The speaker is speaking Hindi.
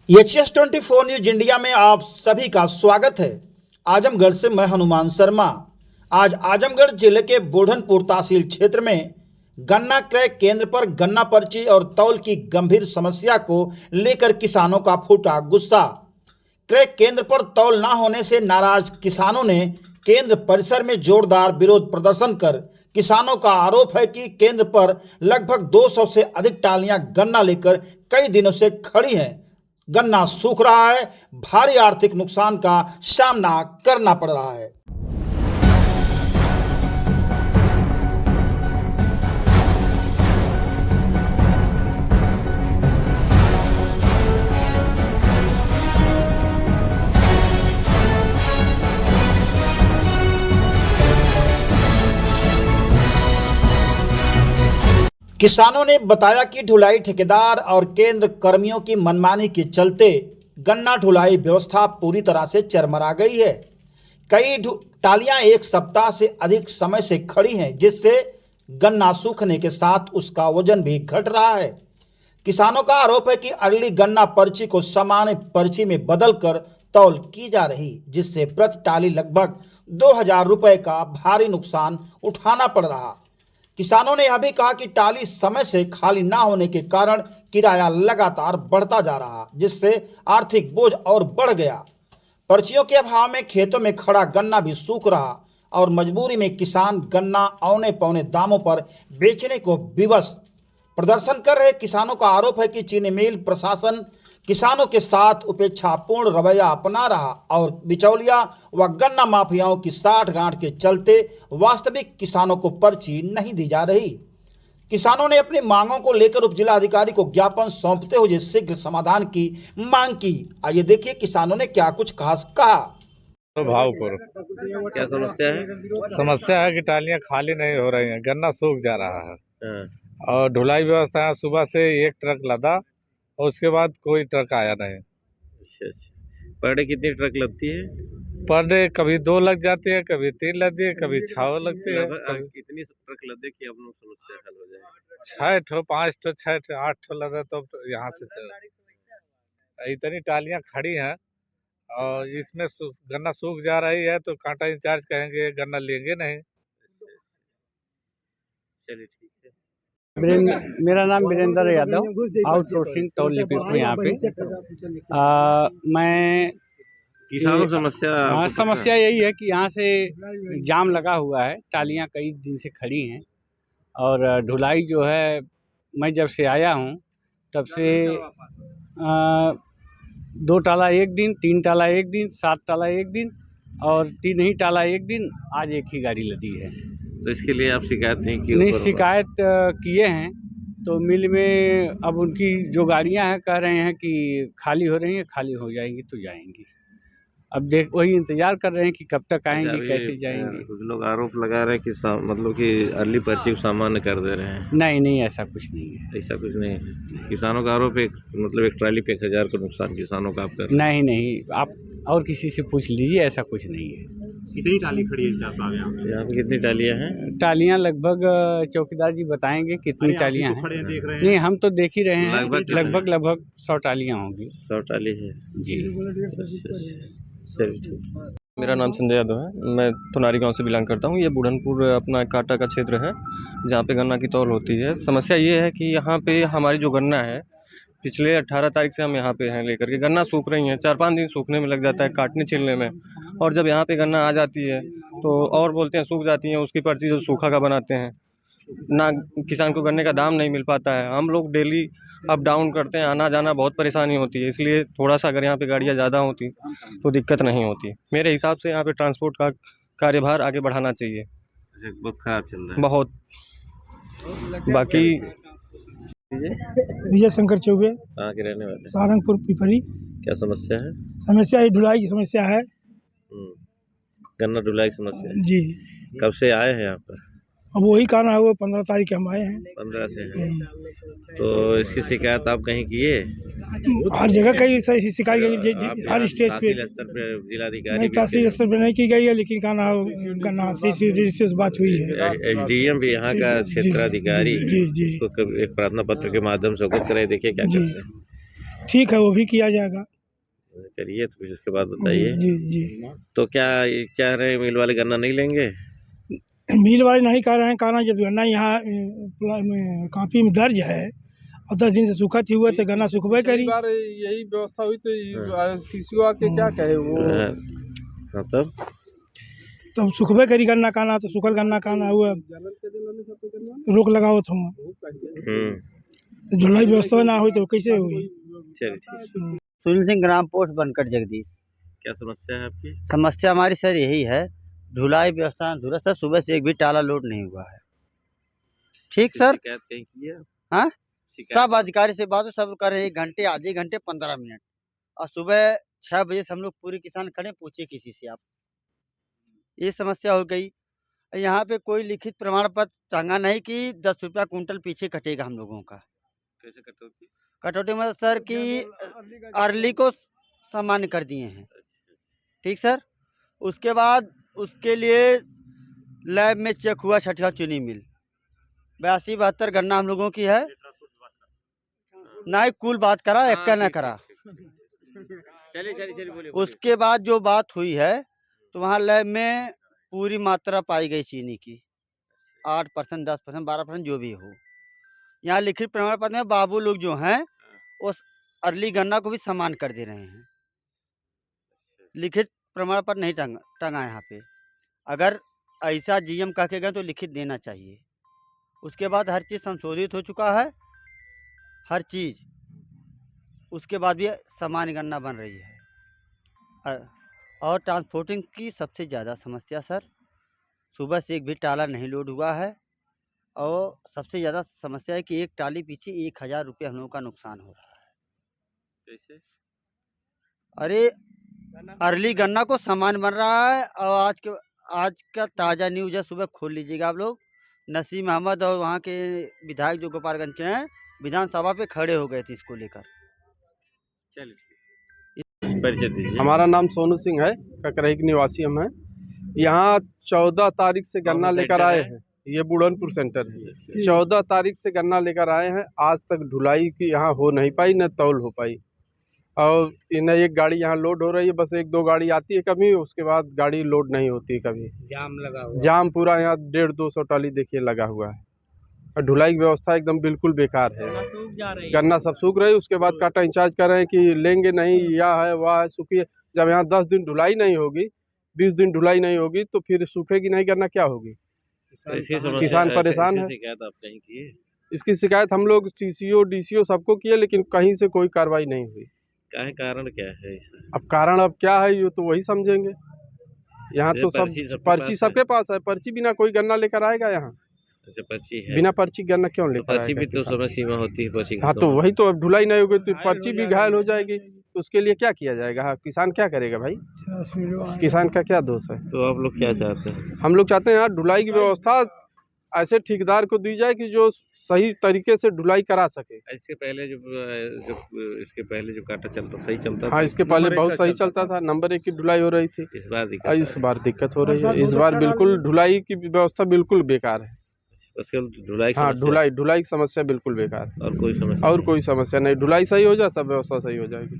HS24 न्यूज इंडिया में आप सभी का स्वागत है। आजमगढ़ से मैं हनुमान शर्मा। आज आजमगढ़ जिले के बोढ़नपुर तहसील क्षेत्र में गन्ना क्रय केंद्र पर गन्ना पर्ची और तौल की गंभीर समस्या को लेकर किसानों का फूटा गुस्सा। क्रय केंद्र पर तौल न होने से नाराज किसानों ने केंद्र परिसर में जोरदार विरोध प्रदर्शन कर किसानों का आरोप है कि केंद्र पर लगभग 200 से अधिक टालियां गन्ना लेकर कई दिनों से खड़ी हैं। गन्ना सूख रहा है, भारी आर्थिक नुकसान का सामना करना पड़ रहा है। किसानों ने बताया कि ढुलाई ठेकेदार और केंद्र कर्मियों की मनमानी के चलते गन्ना ढुलाई व्यवस्था पूरी तरह से चरमरा गई है। कई टालियां एक सप्ताह से अधिक समय से खड़ी हैं, जिससे गन्ना सूखने के साथ उसका वजन भी घट रहा है। किसानों का आरोप है कि अगली गन्ना पर्ची को सामान्य पर्ची में बदलकर तौल की जा रही, जिससे प्रति टाली लगभग 2000 रुपये का भारी नुकसान उठाना पड़ रहा। किसानों ने यह भी कहा कि टाली समय से खाली न होने के कारण किराया लगातार बढ़ता जा रहा, जिससे आर्थिक बोझ और बढ़ गया। पर्चियों के अभाव में खेतों में खड़ा गन्ना भी सूख रहा और मजबूरी में किसान गन्ना औने पौने दामों पर बेचने को विवश। प्रदर्शन कर रहे किसानों का आरोप है कि चीनी मिल प्रशासन किसानों के साथ उपेक्षापूर्ण रवैया अपना रहा और बिचौलिया व गन्ना माफियाओं की साठगांठ के चलते वास्तविक किसानों को पर्ची नहीं दी जा रही। किसानों ने अपनी मांगों को लेकर उप जिलाधिकारी को ज्ञापन सौंपते हुए शीघ्र समाधान की मांग की। आइए देखिए किसानों ने क्या कुछ खास कहा। तो भावपुर क्या समस्या है? समस्या है कि टालियां खाली नहीं हो रही हैं, गन्ना सूख जा रहा है हाँ, और ढुलाई व्यवस्था है। सुबह से एक ट्रक लदा और उसके बाद कोई ट्रक आया नहीं। अच्छा अच्छा। पर डे कितनी ट्रक लगती है? पर डे कभी 2 लग जाती है, कभी 3 लगती है, कभी 6 लगती है। लगभग कितनी ट्रक लदे कि अपनी समस्या हल हो जाए? 6 ठो 5 ठो 6 ठो 8 ठो लदा तो यहाँ से इतनी टालियां खड़ी हैं और इसमें गन्ना सूख जा रही है तो कांटा इंचार्ज कहेंगे गन्ना लेंगे नहीं। चलिए ठीक है। मेरा नाम वीरेंद्र यादव, आउटसोर्सिंग तौल लिपिक हूँ यहाँ पे। मैं किसानों समस्या समस्या यही है कि यहाँ से जाम लगा हुआ है, टालियाँ कई दिन से खड़ी हैं और ढुलाई जो है मैं जब से आया हूँ तब से 2 टाला एक दिन, 3 टाला एक दिन, 7 टाला एक दिन और 3 ही टाला एक दिन। आज एक ही गाड़ी लदी है। तो इसके लिए आप शिकायत नहीं की? नहीं, शिकायत किए हैं तो मिल में अब उनकी जो गाड़ियां हैं कह रहे हैं कि खाली हो रही हैं, खाली हो जाएंगी तो जाएंगी। अब देख वही इंतजार कर रहे हैं कि कब तक आएंगे, कैसे जाएंगे। कुछ लोग आरोप लगा रहे हैं कि मतलब कि अर्ली पर्ची को सामान्य कर दे रहे हैं। नहीं, ऐसा कुछ नहीं है। ऐसा कुछ नहीं है। किसानों का आरोप है मतलब एक ट्राली पे 1000 का नुकसान किसानों का आप कर रहे हैं। नहीं, आप और किसी से पूछ लीजिए, ऐसा कुछ नहीं है। कितनी टाली खड़ी है यहाँ पे कितनी टालियां हैं? टालियां लगभग चौकीदार जी बताएंगे कितनी टालियां हैं। खड़े देख रहे हैं। नहीं, हम तो देख ही रहे हैं। लगभग 100 टालियां होंगी। 100 टाली है जी। चलिए ठीक। मेरा नाम संजय यादव है। मैं थुनारी गांव से बिलोंग करता हूं। ये बुढ़नपुर अपना कांटा का क्षेत्र है जहां पे गन्ना की तौल होती है। समस्या ये है कि यहाँ पे हमारी जो गन्ना है पिछले 18 तारीख से हम यहाँ पे हैं लेकर के। गन्ना सूख रही हैं, 4-5 दिन सूखने में लग जाता है, काटने छिलने में। और जब यहाँ पे गन्ना आ जाती है तो और बोलते हैं सूख जाती हैं, उसकी पर्ची जो सूखा का बनाते हैं ना, किसान को गन्ने का दाम नहीं मिल पाता है। हम लोग डेली अप डाउन करते हैं, आना जाना बहुत परेशानी होती है। इसलिए थोड़ा सा अगर यहाँ पे गाड़ियाँ ज़्यादा होती तो दिक्कत नहीं होती। मेरे हिसाब से यहाँ पे ट्रांसपोर्ट का कार्यभार आगे बढ़ाना चाहिए। बहुत खराब चल रहा है। बहुत। बाकी विजय शंकर चौबे, कहाँ के रहने वाले? सहारनपुर पिपरी। क्या समस्या है? समस्या ही ढुलाई की समस्या है। गन्ना ढुलाई की समस्या है जी। कब से आए हैं यहाँ पर? अब वही कहना है, वो 15 तारीख हम आए हैं। 15 से हैं। तो इसकी शिकायत आप कहीं किए? हर जगह कई शिकायत हर स्टेज पे, स्तर पे जिलाधिकारी नहीं तहसील स्तर पे नहीं की गई है, लेकिन कहना गन्ना से बात हुई है। SDM भी यहाँ का क्षेत्राधिकारी जी तो एक प्रार्थना पत्र के माध्यम से अवगत कराए, देखिए क्या करते हैं। ठीक है, वो भी किया जाएगा। करिए तो फिर उसके बाद बताइए। जी जी। तो क्या क्या रहे मिल वाले गन्ना नहीं लेंगे? मिल वाले नहीं कर रहे हैं, कारण जब गन्ना यहाँ कापी में दर्ज है और 10 दिन से सूखा थी हुआ तो गन्ना सूखबे करी। यही व्यवस्था हुई तो सीसीओ आके क्या कहे वो मतलब तो सूखबे करी गन्ना काना, तो सूखल गन्ना काना हुआ रोक लगाओ तो जुलाई व्यवस्था ना हुई तो कैसे हुई। चलिए। सुनील सिंह ग्राम पोस्ट बनकर जगदीश। क्या समस्या है आपकी? समस्या हमारी सर यही है, ढुलाई व्यवस्था अधूरा सर, सुबह से एक भी टाला लोड नहीं हुआ है। ठीक सर। शिकायत कहीं की है? हाँ, शिकायत सब अधिकारी से बात सब कर रहे हैं, 1 घंटे आधे घंटे 15 मिनट, और सुबह 6 बजे से हम लोग पूरे किसान खड़े, पूछिए किसी से आप। ये समस्या हो गई। यहाँ पे कोई लिखित प्रमाण पत्र टांगा नहीं कि 10 रुपया कुंटल पीछे कटेगा हम लोगों का। कैसे कटौती? कटौती मतलब सर कि अर्ली को सामान्य कर दिए हैं। ठीक सर। उसके बाद उसके लिए लैब में चेक हुआ छठा चीनी मिल 82-72 गन्ना हम लोगों की है। नहीं कुल बात करा, एक का ना करा। चलिए बोलिए। उसके बाद जो बात हुई है तो वहाँ लैब में पूरी मात्रा पाई गई चीनी की, 8%, 10%, 12% जो भी हो। यहाँ लिखित प्रमाण पत्र में बाबू लोग जो हैं उस अर्ली गन्ना को भी समान कर दे रहे हैं। लिखित प्रमाण पत्र नहीं टंगा यहाँ पे। अगर ऐसा जीएम कह के गए तो लिखित देना चाहिए। उसके बाद हर चीज़ संशोधित हो चुका है, हर चीज़। उसके बाद भी सामान्य गन्ना बन रही है। और ट्रांसपोर्टिंग की सबसे ज़्यादा समस्या सर, सुबह से एक भी टाला नहीं लोड हुआ है। और सबसे ज़्यादा समस्या है कि एक टाली पीछे 1000 रुपये हम लोगों का नुकसान हो रहा है। कैसे? अरे अर्ली गन्ना को सामान बन रहा है। और आज का ताज़ा न्यूज़ है, सुबह खोल लीजिएगा आप लोग। नसीम अहमद और वहाँ के विधायक जो गोपालगंज के हैं, विधानसभा पे खड़े हो गए थे इसको लेकर। चलिए परिचय दीजिए। हमारा नाम सोनू सिंह है, ककरही के निवासी हम हैं। यहाँ 14 तारीख से गन्ना लेकर आए हैं। ये बुढ़नपुर सेंटर है। 14 तारीख से गन्ना लेकर आए हैं, आज तक ढुलाई की यहाँ हो नहीं पाई, न तौल हो पाई। और न एक गाड़ी यहाँ लोड हो रही है, बस 1-2 गाड़ी आती है कभी, उसके बाद गाड़ी लोड नहीं होती कभी। जाम लगा हुआ। जाम पूरा यहाँ 150-200 टाली देखिए लगा हुआ है। और ढुलाई की व्यवस्था एकदम बिल्कुल बेकार है। गन्ना सब सूख रही है, उसके बाद काटा इंचार्ज कर रहे हैं कि लेंगे नहीं, या है वह है, सूखी है। जब यहाँ 10 दिन ढुलाई नहीं होगी, 20 दिन ढुलाई नहीं होगी तो फिर सूखेगी नहीं गन्ना, क्या होगी? किसान परेशान है। शिकायत आप कहीं की है? इसकी शिकायत हम लोग सीसीओ डीसीओ सबको किए, लेकिन कहीं से कोई कार्रवाई नहीं हुई। कारण क्या है इसका? अब कारण अब क्या है ये तो वही समझेंगे। यहाँ तो सब पर्ची सबके पास है, पर्ची बिना कोई गन्ना लेकर आएगा यहाँ? अच्छा, पर्ची है। बिना पर्ची गन्ना क्यों लेकर आएगा? पर्ची भी तो समय सीमा होती है पर्ची। हाँ तो वही तो, अब ढुलाई नहीं होगी तो पर्ची भी घायल हो जाएगी, तो उसके लिए क्या किया जाएगा? हाँ, किसान क्या करेगा भाई? किसान का क्या दोष है? तो आप लोग क्या चाहते हैं? हम लोग चाहते हैं यार ढुलाई की व्यवस्था ऐसे ठेकेदार को दी जाए कि जो सही तरीके से ढुलाई करा सके। इसके पहले जो काटा चलता सही चलता था। हाँ, इसके पहले बहुत सही चलता था, नंबर 1 की ढुलाई हो रही थी। इस बार दिक्कत हो रही है। इस बार बिल्कुल ढुलाई की व्यवस्था बिल्कुल बेकार है। ढुलाई हाँ, ढुलाई की समस्या बिल्कुल बेकार है। और कोई समस्या नहीं, ढुलाई सही हो जाए सब व्यवस्था सही हो जाएगी।